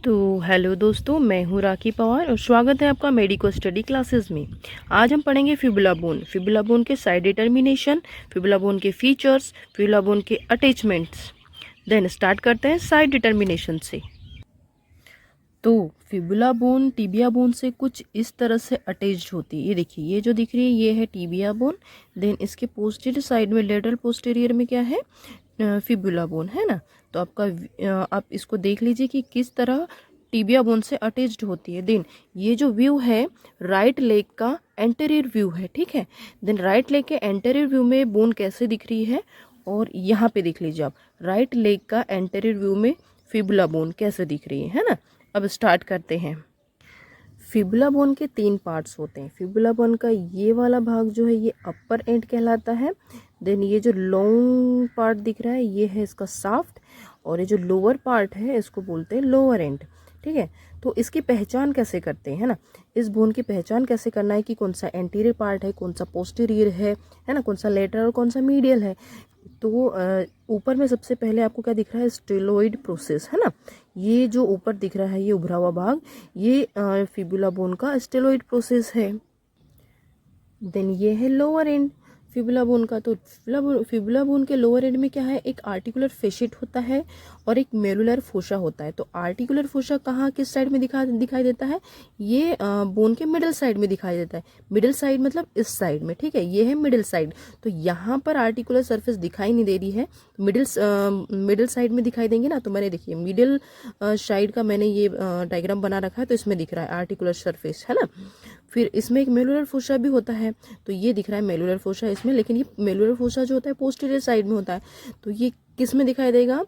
तो हेलो दोस्तों, मैं हूँ राखी पवार और स्वागत है आपका मेडिको स्टडी क्लासेस में। आज हम पढ़ेंगे फिबुला बोन के साइड डिटर्मिनेशन, फिबुला बोन के फीचर्स, फिबुला बोन के अटैचमेंट्स। देन स्टार्ट करते हैं साइड डिटर्मिनेशन से। तो फिबुला बोन टिबिया बोन से कुछ इस तरह से अटैच्ड होती है। ये देखिए, ये जो दिख रही है ये है टिबिया बोन। देन इसके पोस्टीरियर साइड में, लेटरल पोस्टीरियर में क्या है, फिबुला बोन है ना। तो आप इसको देख लीजिए कि किस तरह टिबिया बोन से अटैच्ड होती है। देन ये जो व्यू है राइट लेग का एंटेरियर व्यू है, ठीक है। देन राइट लेग के एंटेरियर व्यू में बोन कैसे दिख रही है, और यहाँ पे देख लीजिए आप राइट लेग का एंटेरियर व्यू में फिबुला बोन कैसे दिख रही है ना। अब स्टार्ट करते हैं। फिबुला बोन के 3 पार्ट्स होते हैं। फिबुला बोन का ये वाला भाग जो है ये अपर एंड कहलाता है। देन ये जो लॉन्ग पार्ट दिख रहा है ये है इसका शाफ्ट, और ये जो लोअर पार्ट है इसको बोलते हैं लोअर एंड, ठीक है। तो इसकी पहचान कैसे करते हैं, है ना। इस बोन की पहचान कैसे करना है कि कौन सा एंटीरियर पार्ट है, कौन सा पोस्टीरियर है ना, कौन सा लेटरल और कौन सा मीडियल है। तो ऊपर में सबसे पहले आपको क्या दिख रहा है, स्टेलॉइड प्रोसेस, है ना। ये जो ऊपर दिख रहा है ये उभरा हुआ भाग, ये फिबुला बोन का स्टेलॉइड प्रोसेस है। देन ये है लोअर एंड फिबुला बोन का। तो फिबुला बोन के लोअर एंड में क्या है, एक आर्टिकुलर फेशिट होता है और एक मेलुलर फोसा होता है। तो आर्टिकुलर फोसा कहाँ किस साइड में दिखाई देता है, ये बोन के मिडिल साइड में दिखाई देता है। मिडिल साइड मतलब इस साइड में, ठीक है, ये है मिडिल साइड। तो यहाँ पर आर्टिकुलर सरफेस दिखाई नहीं दे रही है, मिडिल साइड में दिखाई देंगे ना। तो मैंने देखिए मिडिल साइड का मैंने ये डायग्राम बना रखा है, तो इसमें दिख रहा है आर्टिकुलर सरफेस, है ना। फिर इसमें एक मेलुलर फोसा भी होता है, तो ये दिख रहा है मेलुलर फोसा इसमें, लेकिन ये मेलुलर फोसा जो होता है पोस्टीरियर साइड में होता है। तो ये किस में दिखाई देगा,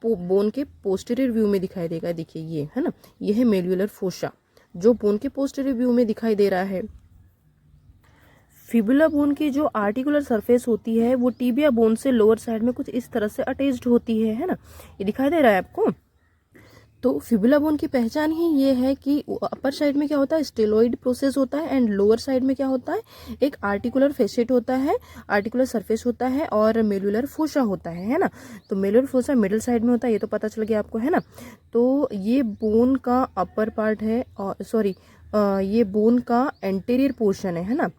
बोन के पोस्टीरियर व्यू में दिखाई देगा। देखिए ये है ना, ये है मेलुलर फोसा जो बोन के पोस्टीरियर व्यू में दिखाई दे रहा है। फिबुला बोन की जो आर्टिकुलर सरफेस होती है वो टिबिया बोन से लोअर साइड में कुछ इस तरह से अटैच्ड होती है ना। ये दिखाई दे रहा है आपको। तो फिबुला बोन की पहचान ही ये है कि अपर साइड में क्या होता है, स्टेलॉइड प्रोसेस होता है, एंड लोअर साइड में क्या होता है, एक आर्टिकुलर फेसेट होता है, आर्टिकुलर सरफेस होता है, और मेलुलर फोसा होता है ना। तो मेलुलर फोसा मिडिल साइड में होता है, ये तो पता चल गया आपको, है ना। तो ये बोन का अपर पार्ट है, और सॉरी ये बोन का एंटीरियर पोर्शन है ना।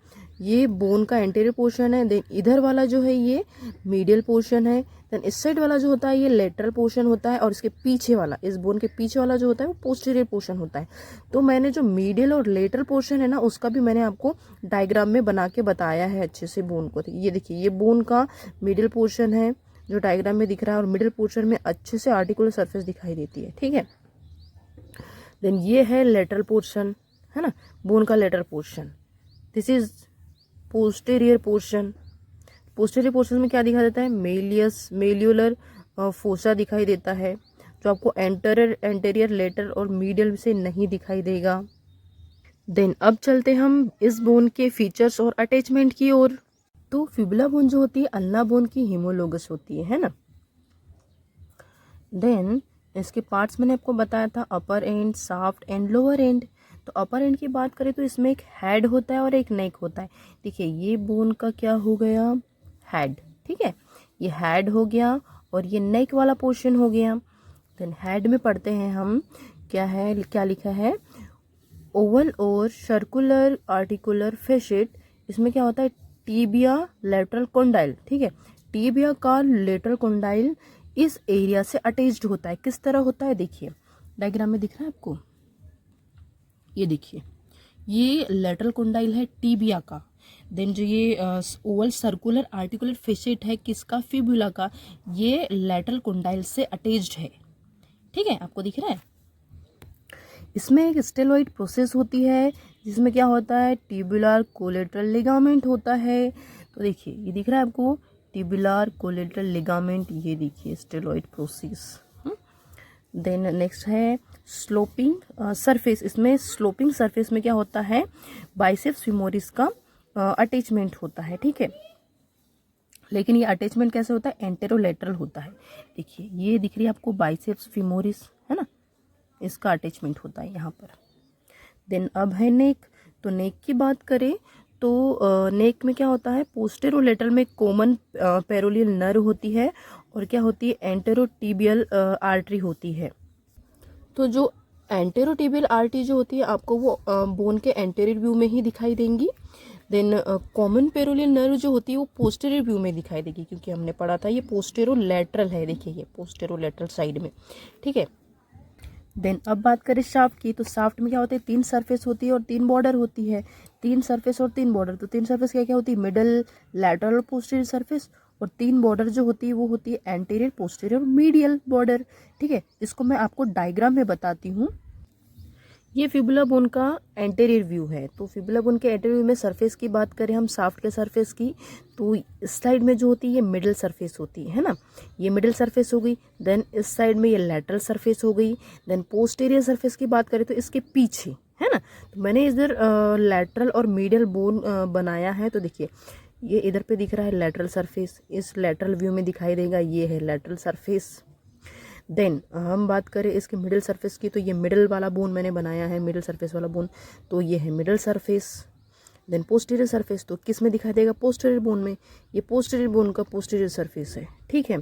ये बोन का एंटीरियर पोर्शन है। देन इधर वाला जो है ये मीडियल पोर्शन है। देन इस साइड वाला जो होता है ये लेटरल पोर्शन होता है, और इसके पीछे वाला, इस बोन के पीछे वाला जो होता है वो पोस्टीरियर पोर्शन होता है। तो मैंने जो मीडियल और लेटरल पोर्शन है ना उसका भी मैंने आपको डायग्राम में बना के बताया है अच्छे से बोन को। ये देखिए ये बोन का मिडिल पोर्शन है जो डायग्राम में दिख रहा है, और मिडिल पोर्शन में अच्छे से आर्टिकुलर सरफेस दिखाई देती है, ठीक है। देन ये है लेटरल पोर्शन, है ना, बोन का lateral portion. This is posterior portion. Posterior portion में क्या दिखाई देता है, मेल्यूलर फोसा दिखाई देता है, जो आपको एंटेरियर लेटर और मीडियल से नहीं दिखाई देगा। देन अब चलते हम इस बोन के फीचर्स और अटैचमेंट की ओर। तो फिबुला बोन जो होती है अल्ना बोन की होमोलोगस होती है ना। देन इसके पार्ट्स मैंने आपको बताया था, upper end, shaft end lower end. तो अपर एंड की बात करें तो इसमें एक हेड होता है और एक नेक होता है। देखिए ये बोन का क्या हो गया, हेड, ठीक है, ये हेड हो गया, और ये नेक वाला पोर्शन हो गया। देन हेड में पढ़ते हैं हम, क्या है, क्या लिखा है, ओवल और सर्कुलर आर्टिकुलर फेशिट। इसमें क्या होता है, टिबिया लेटरल कोंडाइल, ठीक है। टिबिया का लेटरल कोंडाइल इस एरिया से अटैच्ड होता है। किस तरह होता है, देखिए डायग्राम में दिख रहा है आपको, ये देखिए ये लेटरल कोंडाइल है टिबिया का। देन जो ये ओवल सर्कुलर आर्टिकुलर फेशिट है किसका, फिबुला का, ये लेटरल कोंडाइल से अटैच्ड है, ठीक है, आपको दिख रहा है। इसमें एक स्टेलॉइड प्रोसेस होती है जिसमें क्या होता है, टिबुलर कोलेटरल लिगामेंट होता है। तो देखिए ये दिख रहा है आपको, टिबुलर कोलेटरल लिगामेंट, ये देखिए स्टेलॉइड प्रोसेस। देन नेक्स्ट है स्लोपिंग सरफेस। इसमें स्लोपिंग सरफेस में क्या होता है, बाइसेप्स फेमोरिस का अटैचमेंट होता है, ठीक है। लेकिन ये अटैचमेंट कैसे होता है, एंटेरोलेटरल होता है। देखिए ये दिख रही है आपको बाइसेप्स फेमोरिस, है ना, इसका अटैचमेंट होता है यहाँ पर। देन अब है नेक। तो नेक की बात करें तो नेक में क्या होता है, पोस्टेरोलेटरल में कॉमन पेरोलियल नर्व होती है, और क्या होती है, एंटेरोटिबियल आर्टरी होती है। तो जो एंटेरोटिबियल आर्टरी जो होती है आपको वो बोन के एंटेरियर व्यू में ही दिखाई देंगी। देन कॉमन पेरोनियल नर्व जो होती है वो पोस्टीरियर व्यू में दिखाई देगी, क्योंकि हमने पढ़ा था ये पोस्टेरोलैटरल है, देखिए ये पोस्टेरोलैटरल साइड में, ठीक है। देन अब बात करें शाफ्ट की, तो शाफ्ट में क्या होता है, 3 सरफेस होती है और 3 बॉर्डर होती है। 3 सरफेस और 3 बॉर्डर, तो 3 सरफेस क्या क्या होती है, मिडल, लैटरल और पोस्टीरियर सरफेस, और 3 बॉर्डर जो होती है वो होती है एंटीरियर, पोस्टीरियर और मीडियल बॉर्डर, ठीक है। इसको मैं आपको डायग्राम में बताती हूँ। ये फिबुला बोन का एंटेरियर व्यू है। तो फिबुला बोन के एंटेरियर व्यू में सरफेस की बात करें हम शाफ्ट के सरफेस की, तो इस साइड में जो होती है ये मिडिल सरफेस होती है ना, ये मिडिल सरफेस हो गई। देन इस साइड में ये लैटरल सरफेस हो गई। देन पोस्टीरियर सरफेस की बात करें तो इसके पीछे है ना, तो मैंने इधर लैटरल और मीडियल बोन बनाया है। तो देखिए ये इधर पे दिख रहा है लैटरल सरफेस, इस लैटरल व्यू में दिखाई देगा, ये है लैटरल सरफेस। देन हम बात करें इसके मिडिल सरफेस की, तो ये मिडिल वाला बोन मैंने बनाया है, मिडिल सरफेस वाला बोन, तो ये है middle surface. Then posterior surface, तो किस में दिखाई देगा, पोस्टीरियर बोन में, ये पोस्टीरियर बोन का पोस्टीरियर सरफेस है, ठीक है।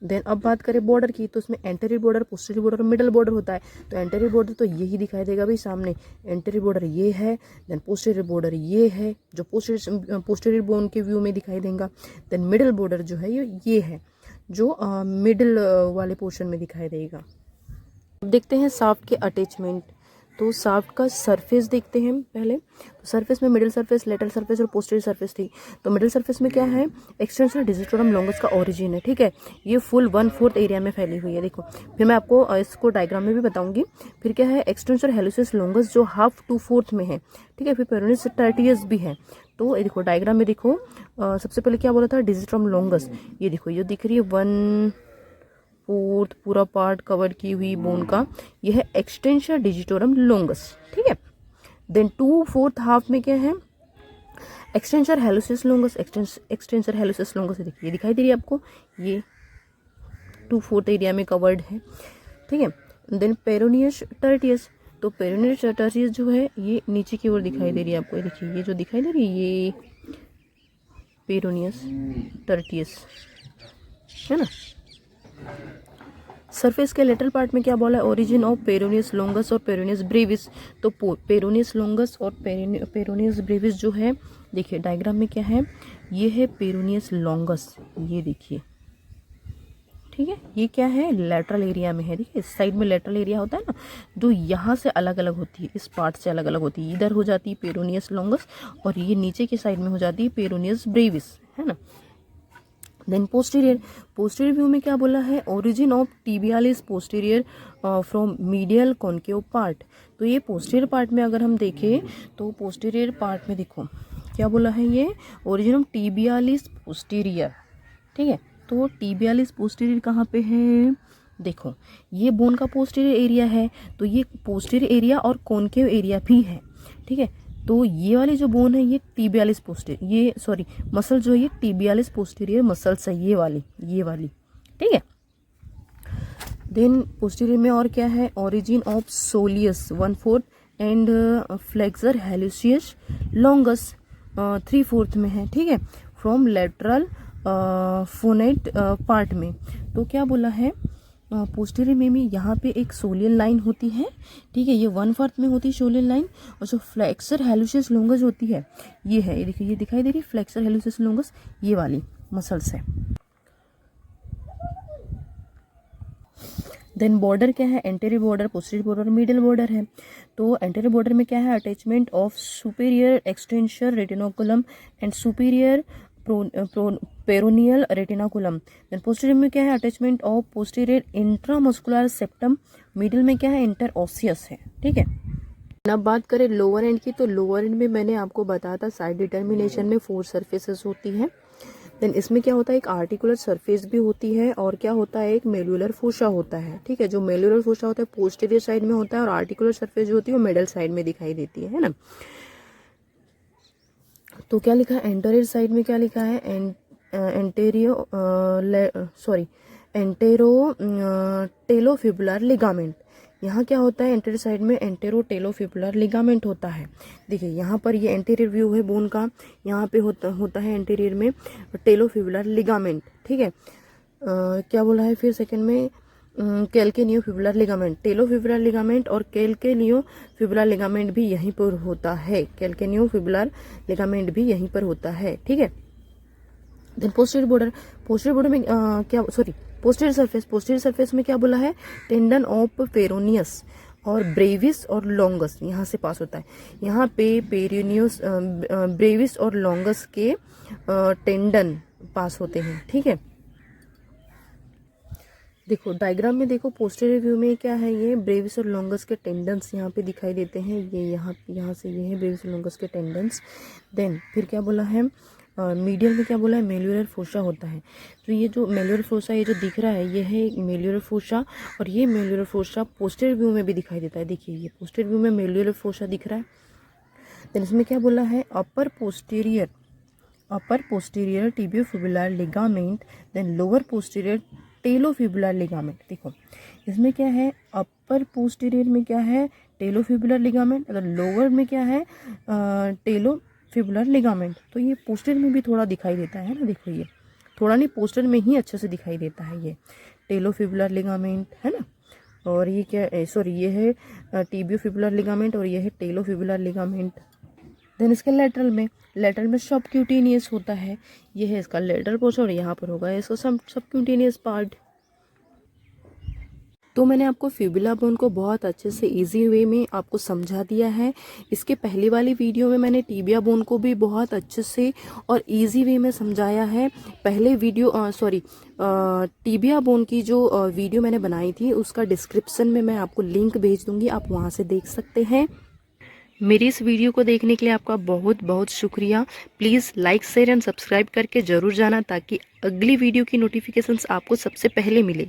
देन अब बात करें बॉर्डर की, तो इसमें एंटीरियर बॉर्डर, पोस्टीरियर बॉर्डर और मिडल बॉर्डर होता है। तो एंटीरियर बॉर्डर तो यही दिखाई देगा भाई सामने, एंटीरियर बॉर्डर ये है। देन पोस्टीरियर बॉर्डर ये है जो पोस्टीरियर बोन के व्यू में दिखाई देगा। देन मिडल बॉर्डर जो है ये है जो मिडिल वाले पोर्शन में दिखाई देगा। अब देखते हैं शाफ्ट के अटैचमेंट। तो शाफ्ट का सरफेस देखते हैं पहले। तो सरफेस में मिडिल सरफेस, लेटरल सरफेस और पोस्टीरियर सरफेस थी। तो मिडिल सरफेस में क्या है, एक्सटेंसर डिजिटोरम लॉन्गस का ओरिजिन है, ठीक है। ये फुल 1/4 एरिया में फैली हुई है, देखो। फिर मैं आपको इसको डायग्राम में भी बताऊंगी। फिर क्या है, एक्सटेंसर हेलुसिस लॉन्गस जो 1/2 to 4 में है, ठीक है। फिर पेरोनिस टर्टियस भी है। तो ये देखो डायग्राम में देखो, सबसे पहले क्या बोला था, डिजिटोरम लॉन्गस, ये देखो ये दिख रही है 1/4 पूरा पार्ट कवर की हुई बोन का, यह है एक्सटेंसर डिजिटोरम लॉन्गस, ठीक है। देन 2/4 हाफ में क्या है, एक्सटेंसर हेलुसिस लॉन्गस, एक्सटेंसर हेलुसिस लॉन्गस, देखिए ये दिखाई दे रही है आपको, ये 2/4 एरिया में कवर्ड है, ठीक है। देन पेरोनियस टर्टियस, तो पेरोनियस टर्टियस जो है ये नीचे की ओर दिखाई दे रही है आपको, देखिए ये जो दिखाई दे रही है ये पेरोनियस टर्टियस है ना। सरफेस के लेटरल पार्ट में क्या बोला है, ओरिजिन ऑफ पेरोनियस लॉन्गस और पेरोनियस ब्रेविस। तो पेरोनियस लॉन्गस और पेरोनियस ब्रेविस जो है, देखिए डायग्राम में क्या है, ये है पेरोनियस लॉन्गस, ये देखिए, ठीक है। ये क्या है, लेटरल एरिया में है, देखिए इस साइड में लेटरल एरिया होता है ना, जो यहाँ से अलग अलग होती है, इस पार्ट से अलग अलग होती है। इधर हो जाती है पेरोनियस लॉन्गस और ये नीचे की साइड में हो जाती है पेरोनियस ब्रेविस, है ना। देन पोस्टीरियर व्यू में क्या बोला है, origin of tibialis posterior from medial concave part. तो ये पोस्टीरियर पार्ट में अगर हम देखें तो पोस्टीरियर पार्ट में देखो क्या बोला है, ये ओरिजिन ऑफ टिबियालिस पोस्टीरियर, ठीक है। तो टिबियालिस पोस्टीरियर कहाँ पे है, देखो ये बोन का पोस्टीरियर एरिया है, तो ये पोस्टीरियर एरिया और कॉन्केव एरिया भी है, ठीक है। तो ये वाली जो बोन है ये टिबियालिस पोस्टीरियर, ये सॉरी मसल जो है ये टिबियालिस पोस्टीरियर मसल्स है, ये वाली, ठीक है। देन पोस्टीरियर में और क्या है, origin of soleus 1/4 and flexor hallucis longus 3/4 में है, ठीक है, फ्रॉम लेटरल फोनेट पार्ट में। तो क्या बोला है, पोस्टीरियर में यहाँ पे एक सोलियल लाइन होती है, ठीक है, ये 1/4 में होती है सोलियल लाइन, और जो फ्लेक्सर हेलुसियस लॉन्गस होती है ये है, ये देखिए ये दिखाई दे रही है फ्लेक्सर हेलुसियस लॉन्गस, ये वाली मसल्स है। देन बॉर्डर क्या है, anterior border, posterior border, middle border है। तो एंटीरियर बॉर्डर में क्या है, attachment of superior extensor retinaculum and superior peroneal retinaculum. Then posterior में क्या है, attachment of posterior intramuscular septum, middle में क्या है, इंटरओसियस है, ठीक है। अब बात करें लोअर एंड की, तो लोअर एंड में मैंने आपको बताया था साइड डिटर्मिनेशन में 4 सरफेसेस होती हैं। देन इसमें क्या होता है, एक आर्टिकुलर सरफेस भी होती है और क्या होता है, एक मेल्युलर फोसा होता है, ठीक है। जो मेल्युलर फोसा होता है पोस्टीरियर साइड में होता है और आर्टिकुलर सरफेस जो होती है वो मिडल साइड में दिखाई देती है ना। तो क्या लिखा है, एंटीरियर साइड में क्या लिखा है, एंटेरोटेलोफिबुलर लिगामेंट। यहाँ क्या होता है, एंटीरियर साइड में एंटेरोटेलोफिबुलर लिगामेंट होता है। देखिए यहाँ पर ये एंटीरियर व्यू है बोन का, यहाँ पे होता है एंटीरियर में टेलोफिबुलर लिगामेंट, ठीक है। क्या बोला है फिर सेकंड में, कैल्केनियोफिबुलर लिगामेंट, टेलोफिबुलर लिगामेंट और कैल्केनियोफिबुलर लिगामेंट भी यहीं पर होता है। कैल्केनियोफिबुलर लिगामेंट भी यहीं पर होता है, ठीक है। देन पोस्टीरियर बॉर्डर में पोस्टीरियर सरफेस में क्या बोला है, टेंडन ऑफ पेरोनियस और ब्रेविस और लॉन्गस यहाँ से पास होता है। यहाँ पे पेरोनियस ब्रेविस और लॉन्गस के टेंडन पास होते हैं, ठीक है। देखो डायग्राम में देखो, पोस्टीरियर व्यू में क्या है, ये ब्रेविस और लॉन्गस के टेंडन्स यहाँ पे दिखाई देते हैं। ये यहाँ से ये है ब्रेविस और लॉन्गस के टेंडन्स। देन फिर क्या बोला है, मीडियल में क्या बोला है, मेल्युलर फोसा होता है। तो ये जो मेल्युलर फोसा ये जो दिख रहा है, ये है मेल्युलर फोसा, और ये मेल्युलर फोसा पोस्टीरियर व्यू में भी दिखाई देता है। देखिए ये पोस्टीरियर व्यू में मेल्युलर फोसा दिख रहा है। देन इसमें क्या बोला है, upper posterior tibiofibular ligament, then lower posterior talofibular ligament. देखो इसमें क्या है, अपर पोस्टीरियर में क्या है, टेलोफिबुलर लिगामेंट, अगर लोअर में क्या है, टेलोफिबुलर लिगामेंट। तो ये पोस्टीरियर में भी थोड़ा दिखाई देता है ना, देखो ये थोड़ा नहीं, पोस्टीरियर में ही अच्छे से दिखाई देता है ये टेलोफिबुलर लिगामेंट, है ना। और ये क्या, सॉरी ये है टिबियोफिबुलर लिगामेंट और ये है टेलोफिबुलर लिगामेंट। देन इसके लेटरल में सबक्यूटेनियस होता है, ये है इसका लेटरल पोर्शन, और यहाँ पर होगा इसका सबक्यूटेनियस पार्ट। तो मैंने आपको फिबुला बोन को बहुत अच्छे से इजी वे में आपको समझा दिया है। इसके पहले वाली वीडियो में मैंने टिबिया बोन को भी बहुत अच्छे से और इजी वे में समझाया है। पहले वीडियो टिबिया बोन की जो वीडियो मैंने बनाई थी उसका डिस्क्रिप्शन में मैं आपको लिंक भेज दूंगी, आप वहाँ से देख सकते हैं। मेरी इस वीडियो को देखने के लिए आपका बहुत बहुत शुक्रिया। Please like share and subscribe करके ज़रूर जाना, ताकि अगली वीडियो की नोटिफिकेशंस आपको सबसे पहले मिले।